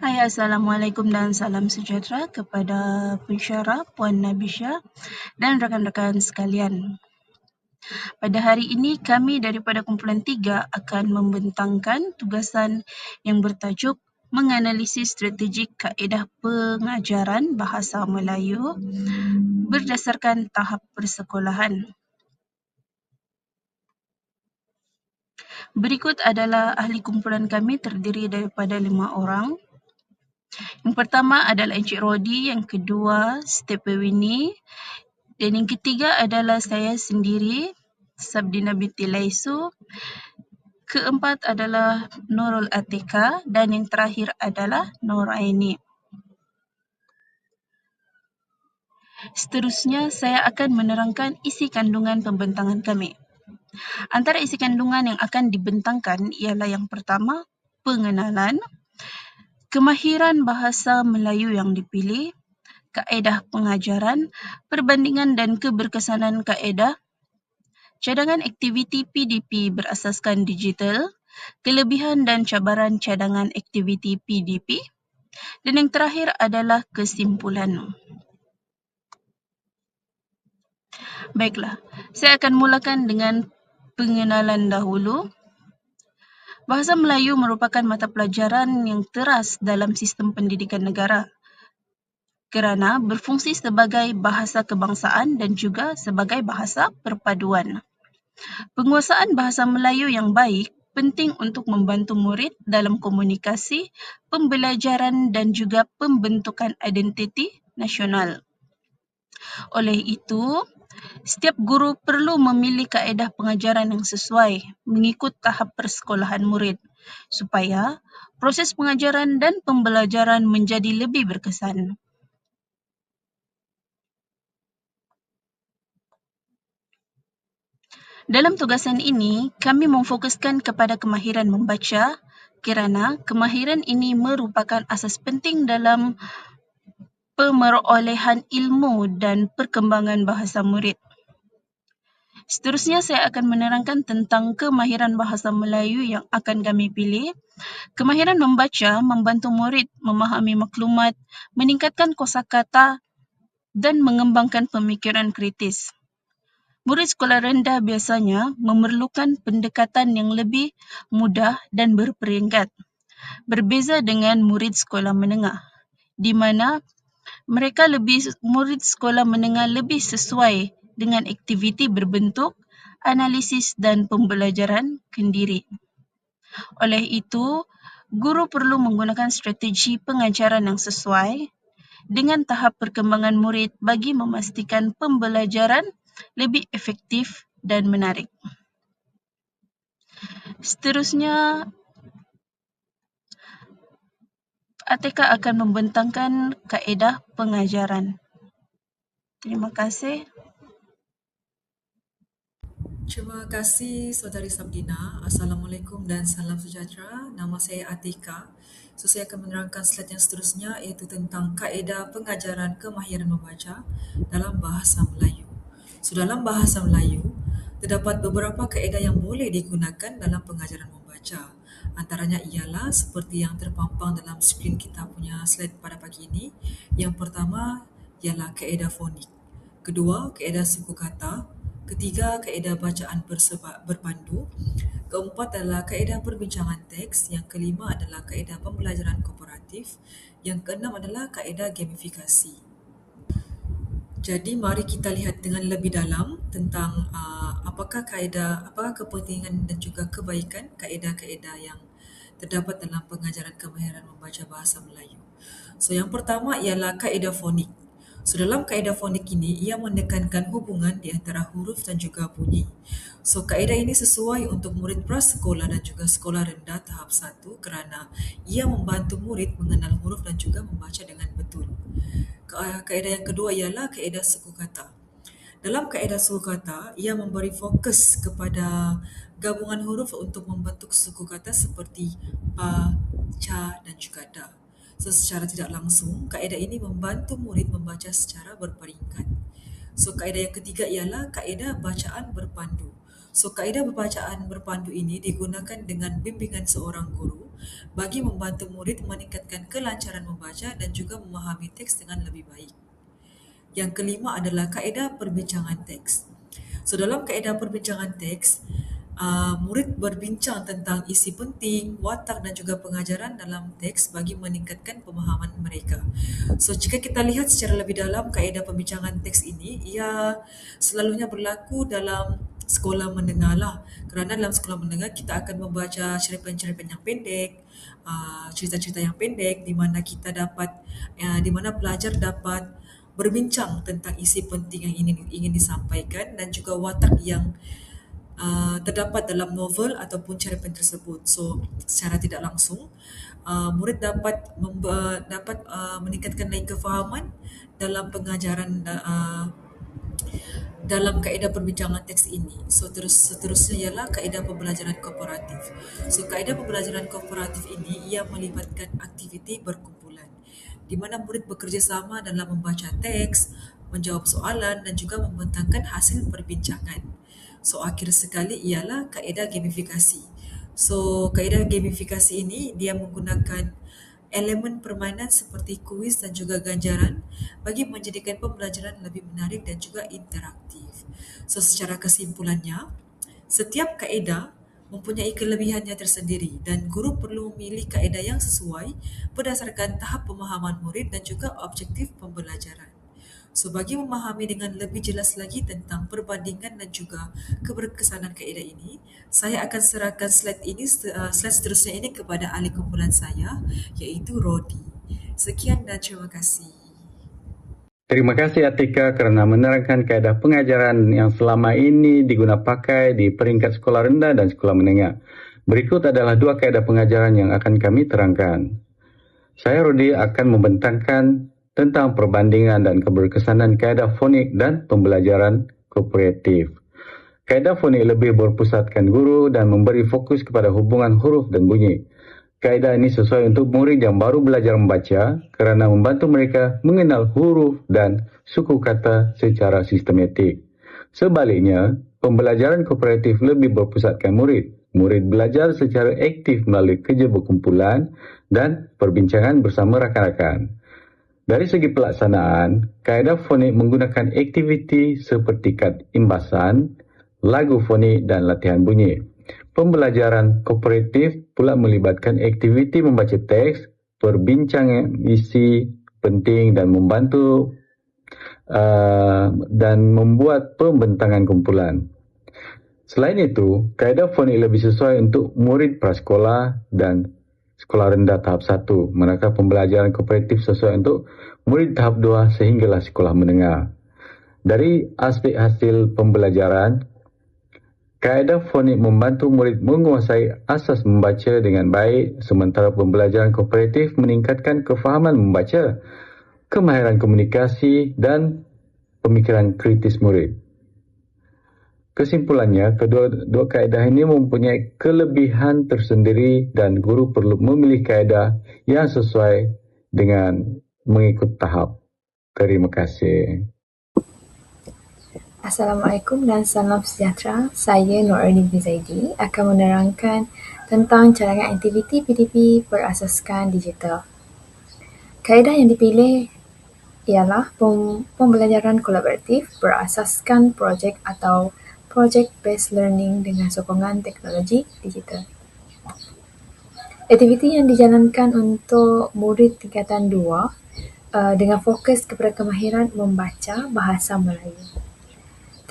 Hai, Assalamualaikum dan salam sejahtera kepada pensyarah Puan Nabisha dan rakan-rakan sekalian. Pada hari ini, kami daripada kumpulan 3 akan membentangkan tugasan yang bertajuk menganalisis strategi kaedah pengajaran bahasa Melayu berdasarkan tahap persekolahan. Berikut adalah ahli kumpulan kami terdiri daripada 5 orang. Yang pertama adalah Encik Rodi, yang kedua Stepe Winnie, dan yang ketiga adalah saya sendiri, Sabdina binti Laisu. Keempat adalah Nurul Atika dan yang terakhir adalah Nuraini. Seterusnya, saya akan menerangkan isi kandungan pembentangan kami. Antara isi kandungan yang akan dibentangkan ialah yang pertama, pengenalan, kemahiran bahasa Melayu yang dipilih, kaedah pengajaran, perbandingan dan keberkesanan kaedah, cadangan aktiviti PDP berasaskan digital, kelebihan dan cabaran cadangan aktiviti PDP, dan yang terakhir adalah kesimpulan. Baiklah, saya akan mulakan dengan pengenalan dahulu. Bahasa Melayu merupakan mata pelajaran yang teras dalam sistem pendidikan negara kerana berfungsi sebagai bahasa kebangsaan dan juga sebagai bahasa perpaduan. Penguasaan bahasa Melayu yang baik penting untuk membantu murid dalam komunikasi, pembelajaran dan juga pembentukan identiti nasional. Oleh itu, setiap guru perlu memilih kaedah pengajaran yang sesuai mengikut tahap persekolahan murid supaya proses pengajaran dan pembelajaran menjadi lebih berkesan. Dalam tugasan ini, kami memfokuskan kepada kemahiran membaca kerana kemahiran ini merupakan asas penting dalam pemerolehan ilmu dan perkembangan bahasa murid. Seterusnya, saya akan menerangkan tentang kemahiran bahasa Melayu yang akan kami pilih. Kemahiran membaca membantu murid memahami maklumat, meningkatkan kosakata dan mengembangkan pemikiran kritis. Murid sekolah rendah biasanya memerlukan pendekatan yang lebih mudah dan berperingkat, berbeza dengan murid sekolah menengah, di mana murid sekolah menengah lebih sesuai dengan aktiviti berbentuk, analisis dan pembelajaran kendiri. Oleh itu, guru perlu menggunakan strategi pengajaran yang sesuai dengan tahap perkembangan murid bagi memastikan pembelajaran lebih efektif dan menarik. Seterusnya, Atika akan membentangkan kaedah pengajaran. Terima kasih. Terima kasih Saudari Sabdina. Assalamualaikum dan salam sejahtera. Nama saya Atika. So, saya akan menerangkan slide yang seterusnya iaitu tentang kaedah pengajaran kemahiran membaca dalam bahasa Melayu. So, dalam bahasa Melayu, terdapat beberapa kaedah yang boleh digunakan dalam pengajaran membaca. Antaranya ialah seperti yang terpampang dalam skrin kita punya slide pada pagi ini. Yang pertama ialah kaedah fonik. Kedua, kaedah suku kata. Ketiga, kaedah bacaan berpandu. Keempat adalah kaedah perbincangan teks. Yang kelima adalah kaedah pembelajaran kooperatif. Yang keenam adalah kaedah gamifikasi. Jadi, mari kita lihat dengan lebih dalam tentang apakah kepentingan dan juga kebaikan kaedah-kaedah yang terdapat dalam pengajaran kemahiran membaca bahasa Melayu. So, yang pertama ialah kaedah fonik. So, dalam kaedah fonik ini, ia menekankan hubungan di antara huruf dan juga bunyi. So, kaedah ini sesuai untuk murid prasekolah dan juga sekolah rendah tahap 1 kerana ia membantu murid mengenal huruf dan juga membaca dengan betul. Kaedah yang kedua ialah kaedah suku kata. Dalam kaedah suku kata, ia memberi fokus kepada gabungan huruf untuk membentuk suku kata seperti pa, ca dan juga da. So, secara tidak langsung, kaedah ini membantu murid membaca secara berperingkat. So, kaedah yang ketiga ialah kaedah bacaan berpandu. So, kaedah bacaan berpandu ini digunakan dengan bimbingan seorang guru bagi membantu murid meningkatkan kelancaran membaca dan juga memahami teks dengan lebih baik. Yang kelima adalah kaedah perbincangan teks. So, dalam kaedah perbincangan teks, murid berbincang tentang isi penting, watak dan juga pengajaran dalam teks bagi meningkatkan pemahaman mereka. So, jika kita lihat secara lebih dalam kaedah perbincangan teks ini, ia selalunya berlaku dalam sekolah menengah lah. Kerana dalam sekolah menengah kita akan membaca cerpen-cerpen yang pendek, cerita-cerita yang pendek di mana kita dapat, di mana pelajar dapat berbincang tentang isi penting yang ingin disampaikan dan juga watak yang terdapat dalam novel ataupun cerpen tersebut. So, secara tidak langsung, murid dapat meningkatkan lagi kefahaman dalam pengajaran dalam kaedah perbincangan teks ini. So, seterusnya ialah kaedah pembelajaran kooperatif. So, kaedah pembelajaran kooperatif ini ia melibatkan aktiviti berkumpulan di mana murid bekerjasama dalam membaca teks, menjawab soalan dan juga membentangkan hasil perbincangan. So, akhir sekali ialah kaedah gamifikasi. So, kaedah gamifikasi ini dia menggunakan elemen permainan seperti kuis dan juga ganjaran bagi menjadikan pembelajaran lebih menarik dan juga interaktif. So, secara kesimpulannya, setiap kaedah mempunyai kelebihannya tersendiri dan guru perlu memilih kaedah yang sesuai berdasarkan tahap pemahaman murid dan juga objektif pembelajaran. So, bagi memahami dengan lebih jelas lagi tentang perbandingan dan juga keberkesanan kaedah ini, saya akan serahkan slide seterusnya ini kepada ahli kumpulan saya, iaitu Rodi. Sekian dan terima kasih. Terima kasih Atika kerana menerangkan kaedah pengajaran yang selama ini digunakan pakai di peringkat sekolah rendah dan sekolah menengah. Berikut adalah dua kaedah pengajaran yang akan kami terangkan. Saya Rodi akan membentangkan tentang perbandingan dan keberkesanan kaedah fonik dan pembelajaran kooperatif. Kaedah fonik lebih berpusatkan guru dan memberi fokus kepada hubungan huruf dan bunyi. Kaedah ini sesuai untuk murid yang baru belajar membaca kerana membantu mereka mengenal huruf dan suku kata secara sistematik. Sebaliknya, pembelajaran kooperatif lebih berpusatkan murid. Murid belajar secara aktif melalui kerja berkumpulan dan perbincangan bersama rakan-rakan. Dari segi pelaksanaan, kaedah fonik menggunakan aktiviti seperti kad imbasan, lagu fonik dan latihan bunyi. Pembelajaran kooperatif pula melibatkan aktiviti membaca teks, perbincangan isi penting dan membantu dan membuat pembentangan kumpulan. Selain itu, kaedah fonik lebih sesuai untuk murid prasekolah dan sekolah rendah tahap 1, manakala pembelajaran kooperatif sesuai untuk murid tahap 2 sehinggalah sekolah menengah. Dari aspek hasil pembelajaran, kaedah fonik membantu murid menguasai asas membaca dengan baik, sementara pembelajaran kooperatif meningkatkan kefahaman membaca, kemahiran komunikasi dan pemikiran kritis murid. Kesimpulannya, kedua kaedah ini mempunyai kelebihan tersendiri dan guru perlu memilih kaedah yang sesuai dengan mengikut tahap. Terima kasih. Assalamualaikum dan salam sejahtera. Saya Nur Erdin Zaidi akan menerangkan tentang cadangan aktiviti PDP berasaskan digital. Kaedah yang dipilih ialah pembelajaran kolaboratif berasaskan projek atau project-based learning dengan sokongan teknologi digital. Aktiviti yang dijalankan untuk murid tingkatan 2 dengan fokus kepada kemahiran membaca bahasa Melayu.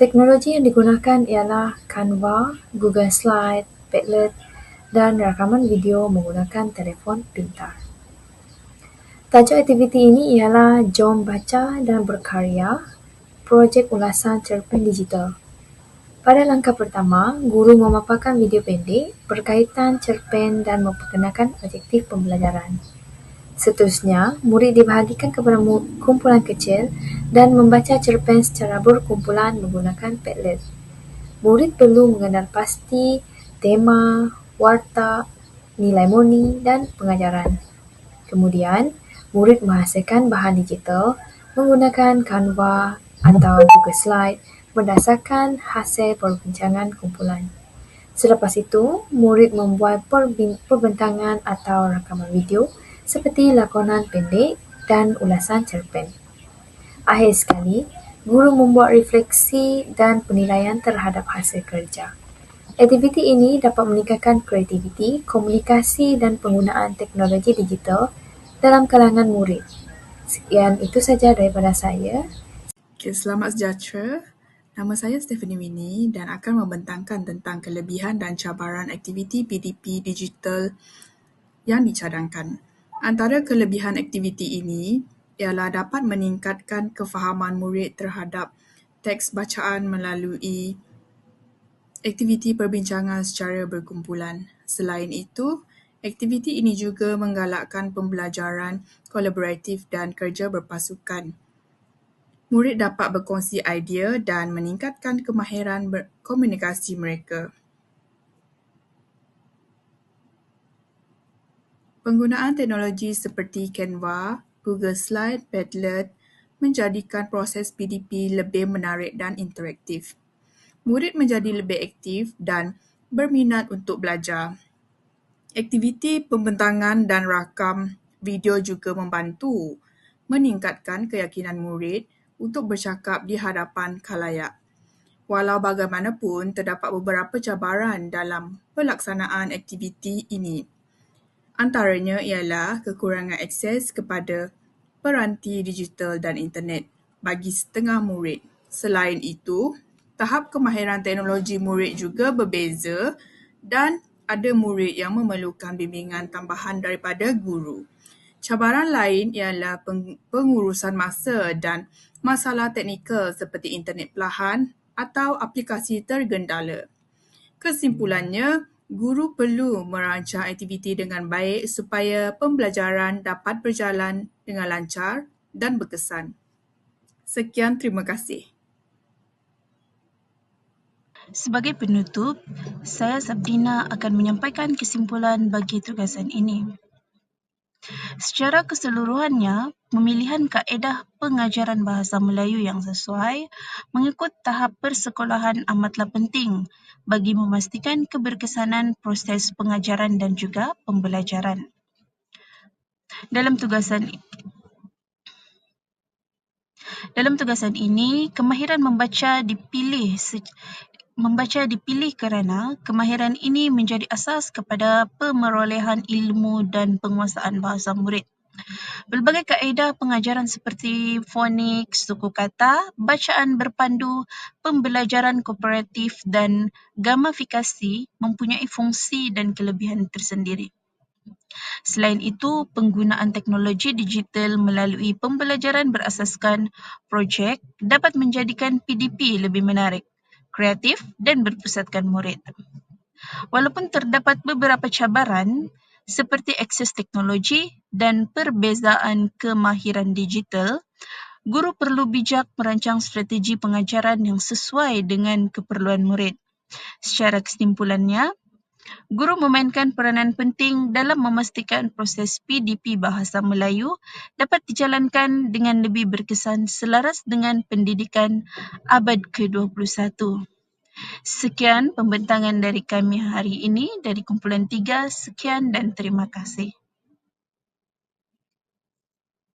Teknologi yang digunakan ialah Canva, Google Slide, Padlet dan rakaman video menggunakan telefon pintar. Tajuk aktiviti ini ialah Jom Baca dan Berkarya, projek ulasan cerpen digital. Pada langkah pertama, guru memaparkan video pendek berkaitan cerpen dan memperkenalkan objektif pembelajaran. Seterusnya, murid dibahagikan kepada kumpulan kecil dan membaca cerpen secara berkumpulan menggunakan Padlet. Murid perlu mengenal pasti tema, watak, nilai murni dan pengajaran. Kemudian, murid menghasilkan bahan digital menggunakan Canva atau Google Slide berdasarkan hasil perbincangan kumpulan. Selepas itu, murid membuat perbentangan atau rakaman video seperti lakonan pendek dan ulasan cerpen. Akhir sekali, guru membuat refleksi dan penilaian terhadap hasil kerja. Aktiviti ini dapat meningkatkan kreativiti, komunikasi dan penggunaan teknologi digital dalam kalangan murid. Sekian itu saja daripada saya. Selamat sejahtera. Nama saya Stephanie Winnie dan akan membentangkan tentang kelebihan dan cabaran aktiviti PDP digital yang dicadangkan. Antara kelebihan aktiviti ini ialah dapat meningkatkan kefahaman murid terhadap teks bacaan melalui aktiviti perbincangan secara berkumpulan. Selain itu, aktiviti ini juga menggalakkan pembelajaran kolaboratif dan kerja berpasukan. Murid dapat berkongsi idea dan meningkatkan kemahiran berkomunikasi mereka. Penggunaan teknologi seperti Canva, Google Slide, Padlet menjadikan proses PDP lebih menarik dan interaktif. Murid menjadi lebih aktif dan berminat untuk belajar. Aktiviti pembentangan dan rakam video juga membantu meningkatkan keyakinan murid untuk bercakap di hadapan khalayak. Walau bagaimanapun, terdapat beberapa cabaran dalam pelaksanaan aktiviti ini. Antaranya ialah kekurangan akses kepada peranti digital dan internet bagi setengah murid. Selain itu, tahap kemahiran teknologi murid juga berbeza dan ada murid yang memerlukan bimbingan tambahan daripada guru. Cabaran lain ialah pengurusan masa dan masalah teknikal seperti internet perlahan atau aplikasi tergendala. Kesimpulannya, guru perlu merancang aktiviti dengan baik supaya pembelajaran dapat berjalan dengan lancar dan berkesan. Sekian, terima kasih. Sebagai penutup, saya Sabdina akan menyampaikan kesimpulan bagi tugasan ini. Secara keseluruhannya, pemilihan kaedah pengajaran bahasa Melayu yang sesuai mengikut tahap persekolahan amatlah penting bagi memastikan keberkesanan proses pengajaran dan juga pembelajaran. Dalam tugasan ini, kemahiran membaca dipilih kerana kemahiran ini menjadi asas kepada pemerolehan ilmu dan penguasaan bahasa murid. Pelbagai kaedah pengajaran seperti fonik, suku kata, bacaan berpandu, pembelajaran kooperatif dan gamifikasi mempunyai fungsi dan kelebihan tersendiri. Selain itu, penggunaan teknologi digital melalui pembelajaran berasaskan projek dapat menjadikan PDP lebih menarik, kreatif dan berpusatkan murid. Walaupun terdapat beberapa cabaran seperti akses teknologi dan perbezaan kemahiran digital, guru perlu bijak merancang strategi pengajaran yang sesuai dengan keperluan murid. Secara kesimpulannya, guru memainkan peranan penting dalam memastikan proses PDP Bahasa Melayu dapat dijalankan dengan lebih berkesan selaras dengan pendidikan abad ke-21. Sekian pembentangan dari kami hari ini dari kumpulan 3. Sekian dan terima kasih.